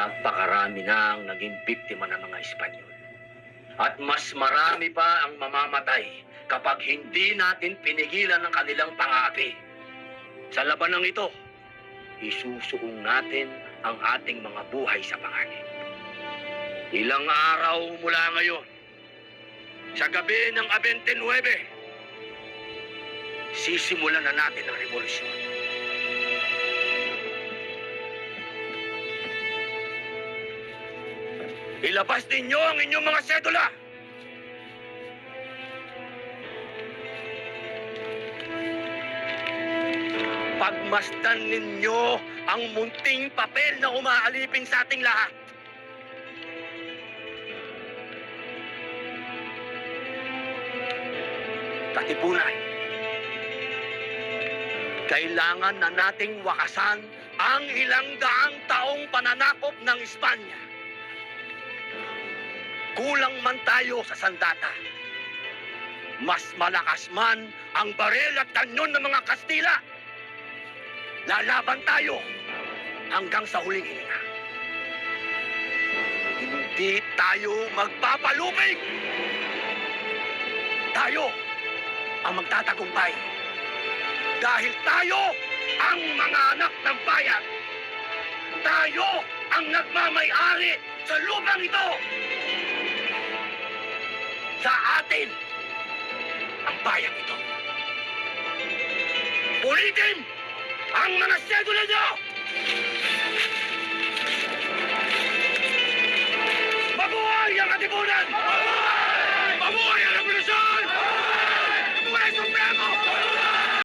Napakarami na ang naging biktima ng mga Espanyol. At mas marami pa ang mamamatay kapag hindi natin pinigilan ang kanilang pang-aapi. Sa labanang ito, isusuong natin ang ating mga buhay sa panganib. Ilang araw mula ngayon, sa gabi ng 29, sisimulan na natin ang revolusyon. Ilabas ninyo ang inyong mga sedula! Pagmasdan ninyo ang munting papel na umaalipin sa ating lahat. Katipunan, kailangan na nating wakasan ang ilang daang taong pananakop ng Espanya. Kulang man tayo sa sandata. Mas malakas man ang baril at kanyon ng mga Kastila. Lalaban tayo hanggang sa huling hininga. Hindi tayo magpapalupig. Tayo ang magtatagumpay. Dahil tayo ang mga anak ng bayan. Tayo ang nagmamay-ari sa lupang ito. Sa atin ang bayan ito. Punitin ang mga sedula nyo! Mabuhay ang katipunan!